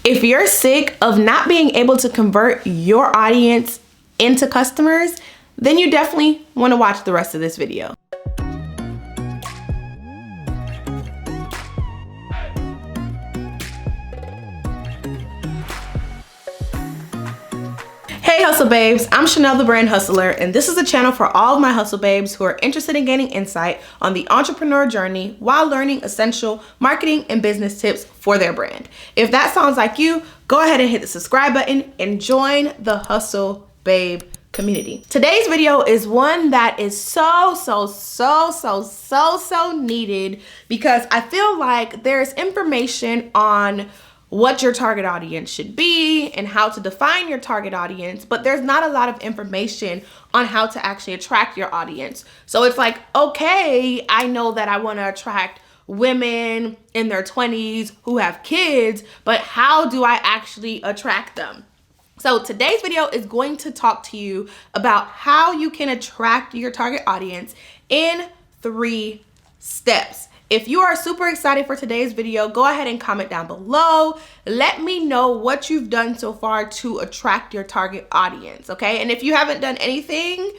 If you're sick of not being able to convert your audience into customers, then you definitely want to watch the rest of this video. Hey Hustle Babes, I'm Chanel the Brand Hustler, and this is a channel for all of my hustle babes who are interested in gaining insight on the entrepreneur journey while learning essential marketing and business tips for their brand. If that sounds like you, go ahead and hit the subscribe button and join the Hustle Babe community. Today's video is one that is so needed because I feel like there's information on what your target audience should be and how to define your target audience, but there's not a lot of information on how to actually attract your audience. So it's like, okay, I know that I want to attract women in their 20s who have kids, but how do I actually attract them? So today's video is going to talk to you about how you can attract your target audience in 3 steps. If you are super excited for today's video, go ahead and comment down below. Let me know what you've done so far to attract your target audience, okay? And if you haven't done anything,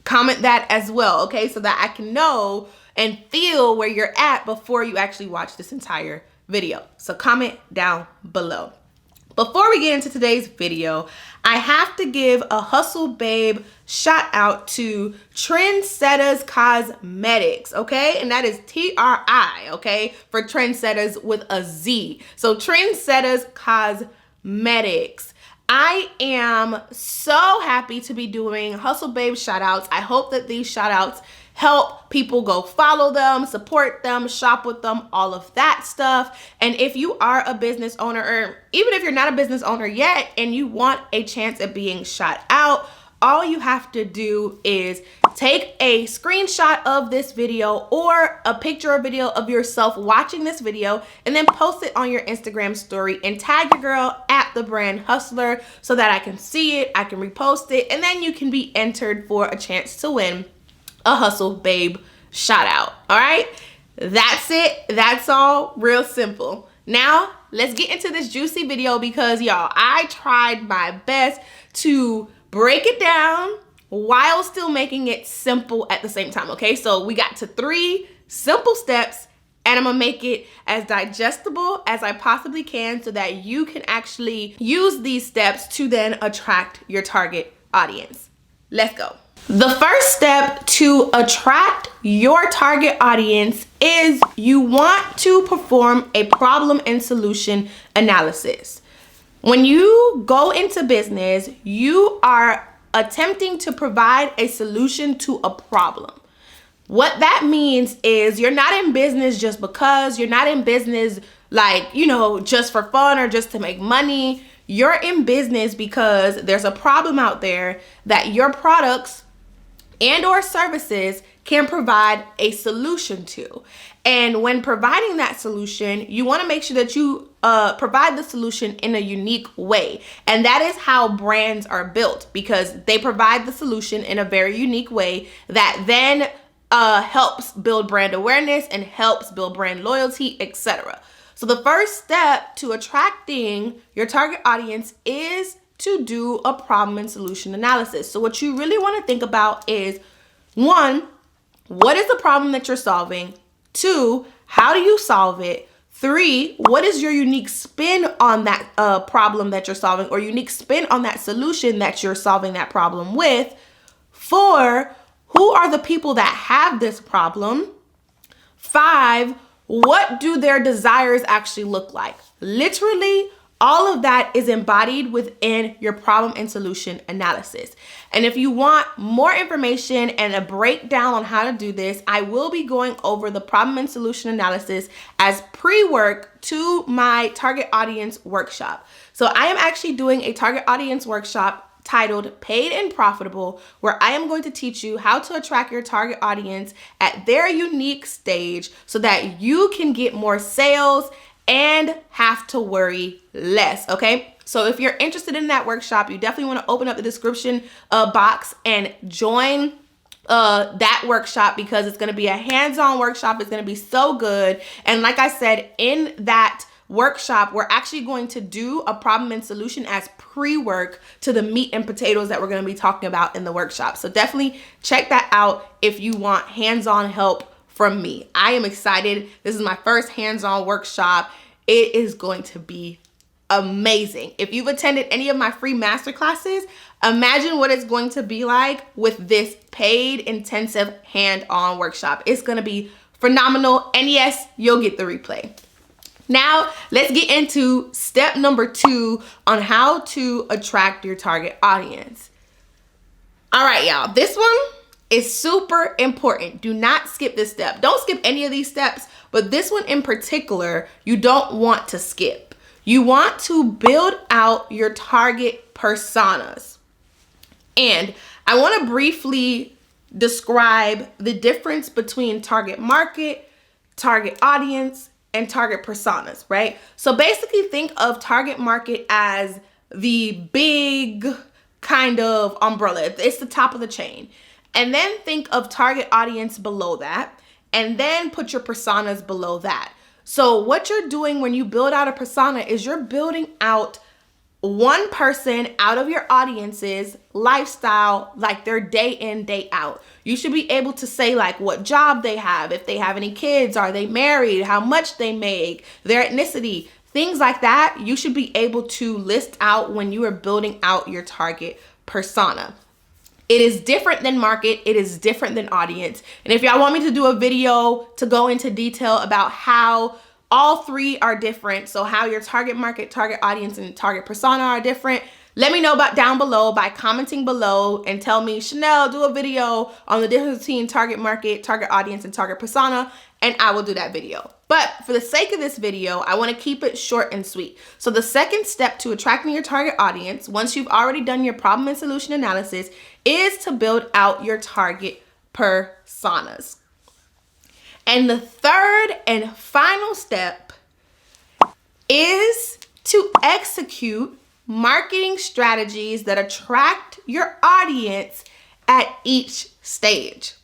comment that as well, okay? So that I can know and feel where you're at before you actually watch this entire video. So comment down below. Before we get into today's video, I have to give a Hustle Babe shout out to Trendsetters Cosmetics, okay? And that is T-R-I, okay? For Trendsetters with a Z. So Trendsetters Cosmetics. I am so happy to be doing Hustle Babe shout outs. I hope that these shout outs help people go follow them, support them, shop with them, all of that stuff. And if you are a business owner, or even if you're not a business owner yet and you want a chance at being shout out, all you have to do is take a screenshot of this video or a picture or video of yourself watching this video and then post it on your Instagram story and tag your girl at the Brand Hustler so that I can see it, I can repost it, and then you can be entered for a chance to win a Hustle Babe shout out. All right, that's it. That's all, real simple. Now let's get into this juicy video because y'all, I tried my best to break it down while still making it simple at the same time. Okay, so we got to 3 simple steps and I'm gonna make it as digestible as I possibly can so that you can actually use these steps to then attract your target audience. Let's go. The first step to attract your target audience is you want to perform a problem and solution analysis. When you go into business, you are attempting to provide a solution to a problem. What that means is you're not in business just because, you're not in business like, you know, just for fun or just to make money. You're in business because there's a problem out there that your products and or services can provide a solution to. And when providing that solution, you want to make sure that you provide the solution in a unique way. And that is how brands are built, because they provide the solution in a very unique way that then helps build brand awareness and helps build brand loyalty, etc. So the first step to attracting your target audience is to do a problem and solution analysis. So what you really want to think about is, 1, what is the problem that you're solving? 2, how do you solve it? 3, what is your unique spin on that problem that you're solving, or unique spin on that solution that you're solving that problem with? 4, who are the people that have this problem? 5, what do their desires actually look like? Literally, all of that is embodied within your problem and solution analysis. And if you want more information and a breakdown on how to do this, I will be going over the problem and solution analysis as pre-work to my target audience workshop. So I am actually doing a target audience workshop titled Paid and Profitable, where I am going to teach you how to attract your target audience at their unique stage so that you can get more sales and have to worry less, okay? So if you're interested in that workshop, you definitely want to open up the description box and join that workshop, because it's going to be a hands-on workshop. It's going to be so good. And like I said, in that workshop, we're actually going to do a problem and solution as pre-work to the meat and potatoes that we're going to be talking about in the workshop. So definitely check that out if you want hands-on help from me. I am excited. This is my first hands-on workshop. It is going to be amazing. If you've attended any of my free masterclasses, imagine what it's going to be like with this paid intensive hand-on workshop. It's going to be phenomenal. And yes, you'll get the replay. Now, let's get into step number 2 on how to attract your target audience. All right, y'all. This one is super important. Do not skip this step. Don't skip any of these steps, but this one in particular, you don't want to skip. You want to build out your target personas. And I want to briefly describe the difference between target market, target audience, and target personas, right? So basically think of target market as the big kind of umbrella. It's the top of the chain. And then think of target audience below that, and then put your personas below that. So what you're doing when you build out a persona is you're building out one person out of your audience's lifestyle, like their day in, day out. You should be able to say like what job they have, if they have any kids, are they married, how much they make, their ethnicity, things like that. You should be able to list out when you are building out your target persona. It is different than market. It is different than audience. And if y'all want me to do a video to go into detail about how all three are different, so how your target market, target audience, and target persona are different, let me know about down below by commenting below and tell me, Chanel, do a video on the difference between target market, target audience, and target persona, and I will do that video. But for the sake of this video, I want to keep it short and sweet. So the second step to attracting your target audience, once you've already done your problem and solution analysis, is to build out your target personas. And the third and final step is to execute marketing strategies that attract your audience at each stage.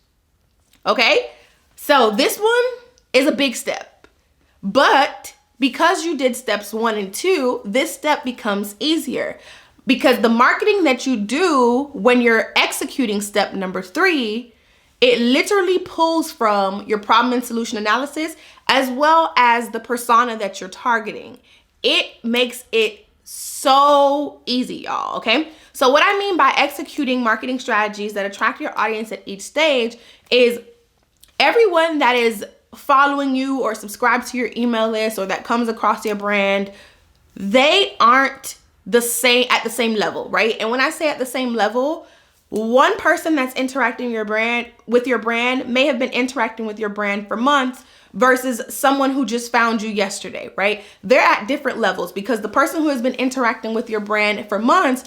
Okay? So this one is a big step, but because you did steps 1 and 2, this step becomes easier because the marketing that you do when you're executing step number 3, it literally pulls from your problem and solution analysis as well as the persona that you're targeting. It makes it so easy, y'all, okay? So what I mean by executing marketing strategies that attract your audience at each stage is everyone that is following you or subscribed to your email list or that comes across your brand, they aren't the same at the same level, right? And when I say at the same level, one person that's interacting with your brand may have been interacting with your brand for months versus someone who just found you yesterday, right? They're at different levels because the person who has been interacting with your brand for months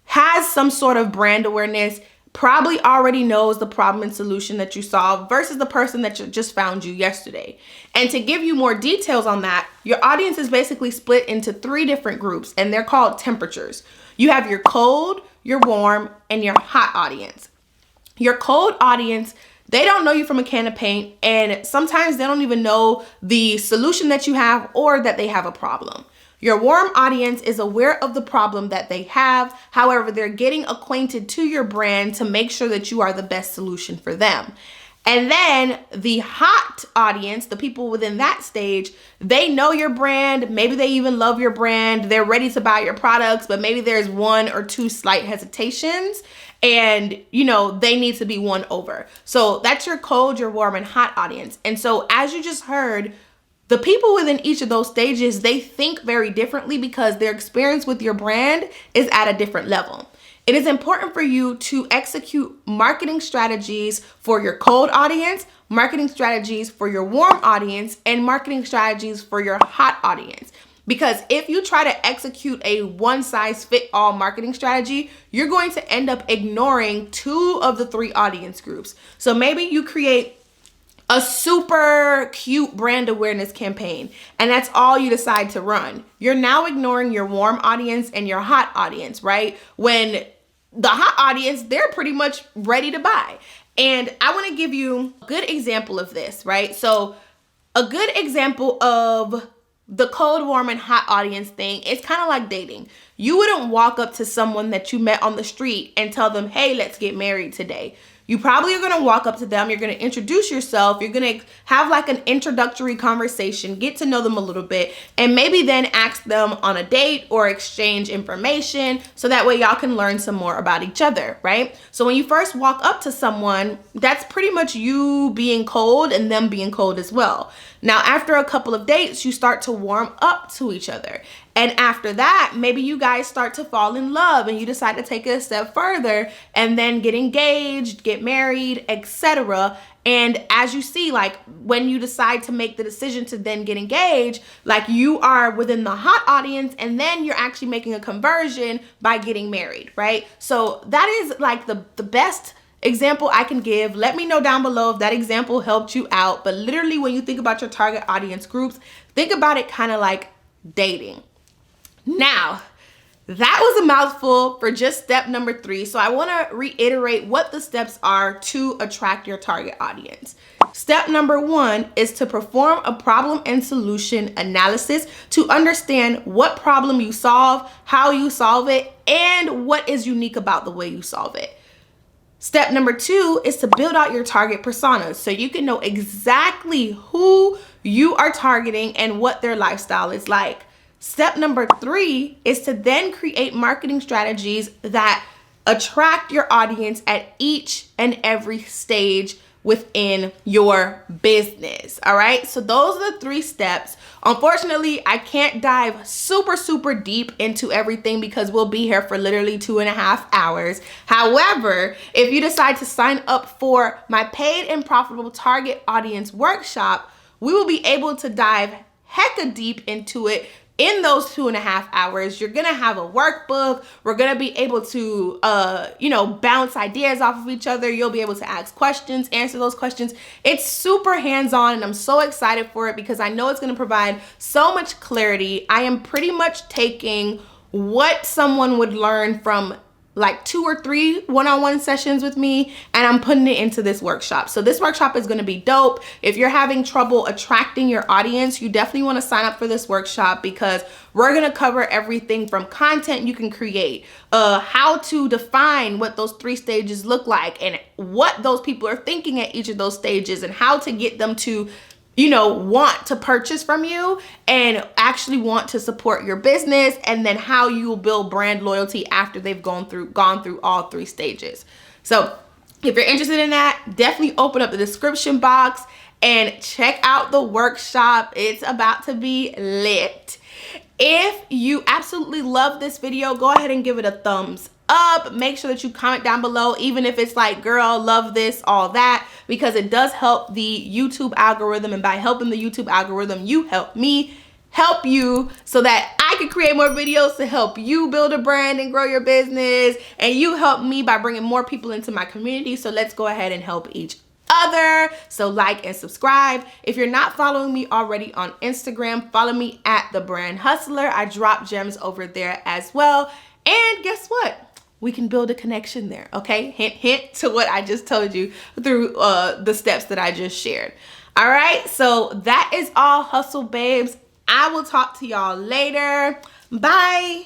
has some sort of brand awareness, probably already knows the problem and solution that you solve versus the person that just found you yesterday. And to give you more details on that, your audience is basically split into 3 different groups, and they're called temperatures. You have your cold, your warm, and your hot audience. Your cold audience, they don't know you from a can of paint, and sometimes they don't even know the solution that you have or that they have a problem. Your warm audience is aware of the problem that they have. However, they're getting acquainted to your brand to make sure that you are the best solution for them. And then the hot audience, the people within that stage, they know your brand. Maybe they even love your brand. They're ready to buy your products, but maybe there's 1 or 2 slight hesitations and, they need to be won over. So that's your cold, your warm, and hot audience. And so as you just heard, the people within each of those stages, they think very differently because their experience with your brand is at a different level. It is important for you to execute marketing strategies for your cold audience, marketing strategies for your warm audience, and marketing strategies for your hot audience. Because if you try to execute a one-size-fit-all marketing strategy, you're going to end up ignoring 2 of the 3 audience groups. So maybe you create a super cute brand awareness campaign, and that's all you decide to run. You're now ignoring your warm audience and your hot audience, right? When the hot audience, they're pretty much ready to buy. And I want to give you a good example of this, right? So a good example of the cold, warm, and hot audience thing, it's kind of like dating. You wouldn't walk up to someone that you met on the street and tell them, hey, let's get married today. You probably are going to walk up to them. You're going to introduce yourself. You're going to have like an introductory conversation, get to know them a little bit, and maybe then ask them on a date or exchange information so that way y'all can learn some more about each other, right? So when you first walk up to someone, that's pretty much you being cold and them being cold as well. Now, after a couple of dates, you start to warm up to each other. And after that, maybe you guys start to fall in love and you decide to take it a step further and then get engaged, get married, etc. And as you see, like when you decide to make the decision to then get engaged, like you are within the hot audience and then you're actually making a conversion by getting married, right? So that is like the best example I can give. Let me know down below if that example helped you out. But literally when you think about your target audience groups, think about it kind of like dating. Now, that was a mouthful for just step number 3. So I want to reiterate what the steps are to attract your target audience. Step number 1 is to perform a problem and solution analysis to understand what problem you solve, how you solve it, and what is unique about the way you solve it. Step number 2 is to build out your target personas so you can know exactly who you are targeting and what their lifestyle is like. Step number 3 is to then create marketing strategies that attract your audience at each and every stage within your business. All right. So those are the 3 steps. Unfortunately, I can't dive super deep into everything because we'll be here for literally 2.5 hours. However, if you decide to sign up for my paid and profitable target audience workshop, we will be able to dive hecka deep into it. In those 2.5 hours, you're gonna have a workbook. We're gonna be able to, bounce ideas off of each other. You'll be able to ask questions, answer those questions. It's super hands-on and I'm so excited for it because I know it's gonna provide so much clarity. I am pretty much taking what someone would learn from like 2 or 3 one-on-one sessions with me, and I'm putting it into this workshop. So this workshop is gonna be dope. If you're having trouble attracting your audience, you definitely wanna sign up for this workshop because we're gonna cover everything from content you can create, how to define what those 3 stages look like and what those people are thinking at each of those stages and how to get them to want to purchase from you and actually want to support your business, and then how you will build brand loyalty after they've gone through all 3 stages. So if you're interested in that, definitely open up the description box and check out the workshop. It's about to be lit. If you absolutely love this video, go ahead and give it a thumbs up. Make sure that you comment down below, even if it's like, girl, love this, all that, because it does help the YouTube algorithm. And by helping the YouTube algorithm, you help me help you so that I can create more videos to help you build a brand and grow your business. And you help me by bringing more people into my community. So let's go ahead and help each other. So like and subscribe. If you're not following me already on Instagram, follow me at The Brand Hustler. I drop gems over there as well. And guess what? We can build a connection there, okay? Hint, hint to what I just told you through the steps that I just shared. All right, so that is all, hustle babes. I will talk to y'all later. Bye.